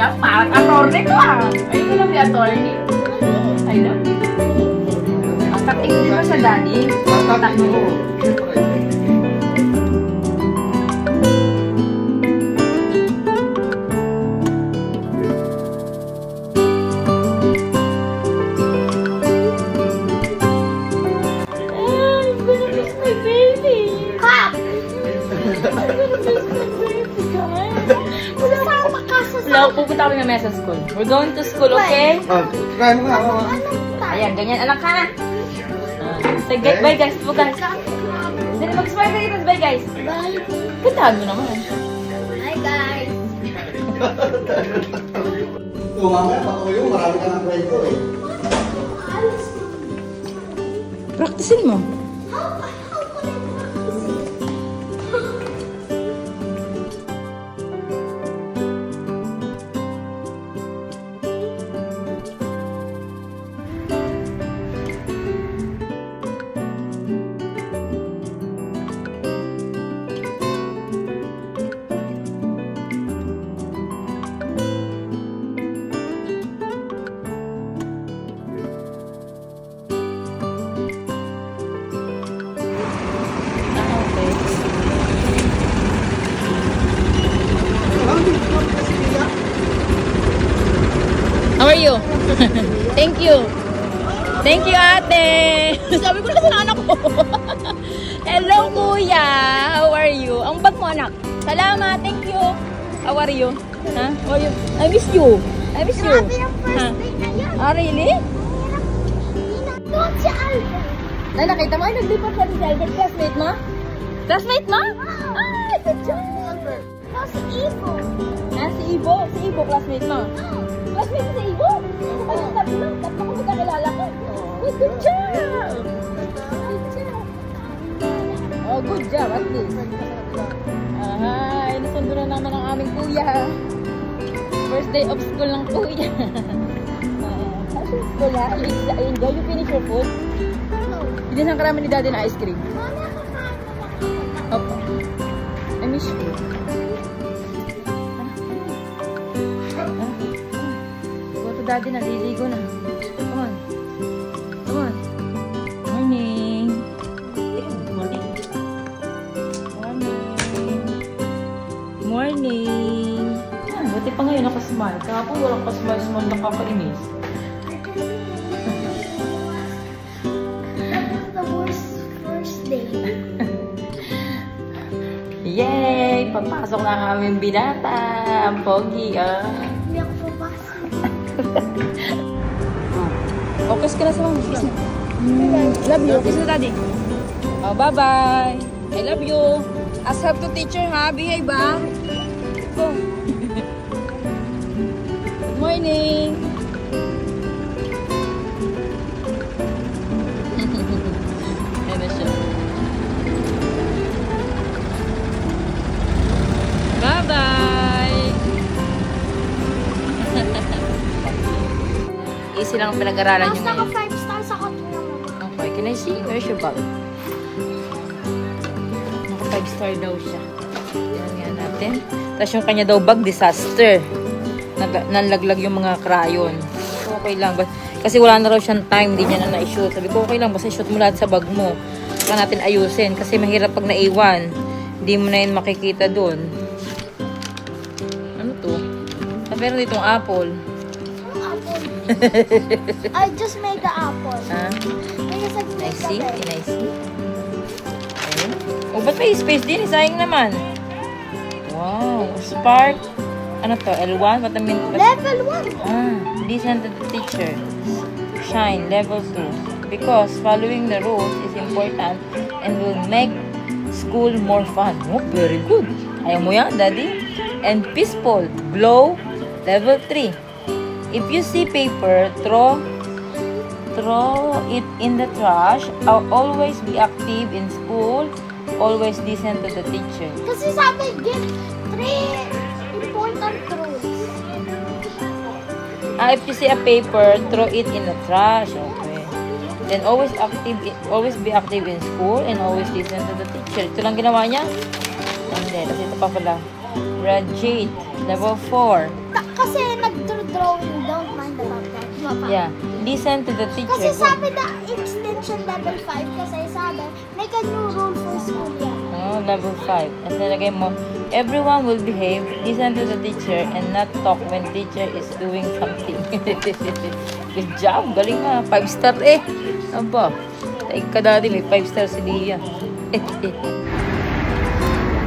niya. Parang attorney ko ah. Ayun ko lang yung attorney. I love you. Ang tating mo ba sa daddy? Tatak mo. Pupunta kami mamaya sa school. We're going to school, okay? Kaya mo nga. Ayan, ganyan. Anak ka. Say bye guys. Bukas. Then mag-smile kayo. Bye guys. Bye. Puntahan mo naman. Hi guys. Mamaya patuloy mo. Marami ka ng kwento eh. Practicein mo. How are you? Thank you. Thank you, ate. Sabi ko na sa anak ko. Hello, kuya. How are you? Ang bag mo, anak. Salamat. Thank you. How are you? Huh? How are you? I miss you. I miss you. Huh? Ah, really? Doon si Albert. Ay, nakita mo? Ay, naglipat pa rin si Albert. Classmate mo? Classmate mo? Ay, good job. No, si Ivo. Ah, si Ivo. Si Ivo, classmate mo. Classmate mo si Ivo? Tatlo ko magkakilala ko. Oh, good job! Good job. Oh, good job at least. Ay, nasundo na naman ang aming kuya. First day of school ng kuya. How's your school ha? Enjoy you finish your food? Binisan ka naman ni daddy na ice cream. Opo. I miss you. Daddy, naliligo na. Come on. Come on. Morning. Morning. Morning. Morning. Buti pa ngayon nakasmile. Kahapon walang kasmile-smile, nakakainis. That was the worst day. Yay! Papasok na ang aming binata. Ang pogi, ah. Hindi ako papasok. Focus ka na sa mga kiss na. Love you. Kiss na daddy. Oh, bye-bye. I love you. Ask help to teacher ha. Behave ba? Oh. Good morning. Ayan na siya. Bye-bye. Easy lang ang pinag-aralan nyo Nasa ngayon. 5 stars ako to naman. Okay, can I see? Where's your bag? Naka 5-star daw siya. Tingnan nga natin. Tapos yung kanya daw bag, disaster. Nalaglag yung mga crayon. So, okay lang. Kasi wala na raw siyang time, hindi niya na na-shoot. Sabi ko, okay lang, basta shoot mo lahat sa bag mo. Saka natin ayusin. Kasi mahirap pag naiwan. Hindi mo na yun makikita dun. Ano to? Meron ditong apple. I just made the apple. Ha? Because I made the Can bed. I see? Ayun. Oh, ba't may space din? Sayang naman. Wow. Spark. Ano to? L1? What I mean? Level 1. Ah, listen to the teacher. Shine. Level 2. Because following the rules is important and will make school more fun. Oh, very good. Ayaw mo yan, daddy? And peaceful. Glow. Level 3. If you see paper, throw it in the trash. Always be active in school. Always listen to the teacher. Kasi sabi, give 3 important rules. If you see a paper, throw it in the trash. Okay. Then always be active in school and always listen to the teacher. Ito lang ginawa niya? Hindi. Kasi ito pa pala. Graduate. Level 4. Kasi drawing, don't mind about that. Papa. Yeah. Listen to the teacher. Kasi sabi na extension level 5 kasi sabi, make a new rule for school yan. Oh, level 5. At nilagay mo, everyone will behave, listen to the teacher, and not talk when teacher is doing something. Good job. Galing nga. 5 star eh. Aba. Taig ka dati, may 5 star si Lia.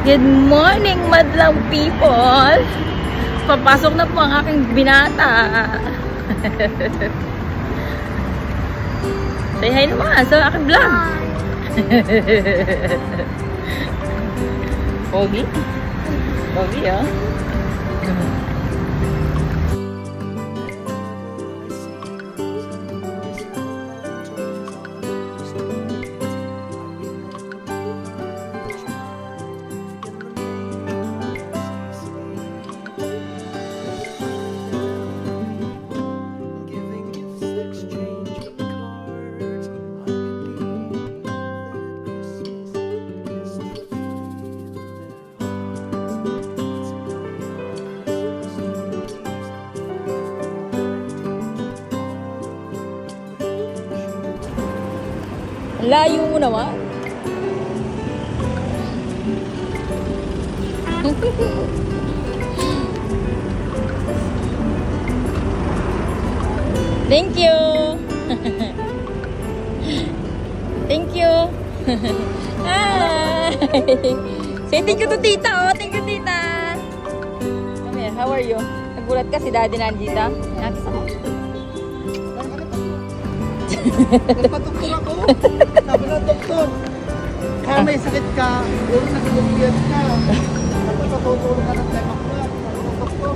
Good morning, madlang people! Papasok na po ang aking binata. Say hi naman sa aking vlog. Pogi? Pogi, oh. Layo mo naman. Thank you. Thank you. Hi. Say thank you to tita. Oh, thank you tita. Come here, how are you? Nagulat ka si daddy nandito? Nakisa mo. Nagpa-doktor ako. Sabi ng doktor, kaya may sakit ka, puro nag-iuwian ka. Dapat matutulog ka ng temaklat. Doktor,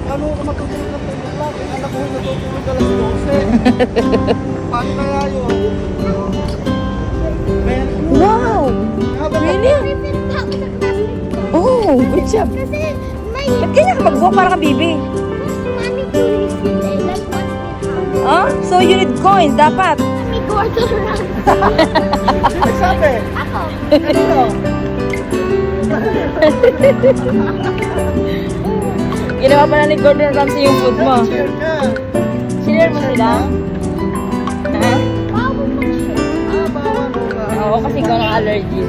paano ka matutulog ng temaklat? Anak ko, natutulog ka lang 12. Paano kaya yun? Wow! Really? Oh, good job. Kasi may Ba't kaya ka mag-walk para ka bibi? money to receive eh. That's what we have. Huh? So you need coins, dapat. May quarter run. Sino sabi? Ako. Ano? Ginawa pa na ni Gordon Ramsay yung food mo. Cheer ka. Sinare mo sila? Ha? Bawal mag-share. Ah, bawal mo ba? Oo, kasi ikaw ng allergy.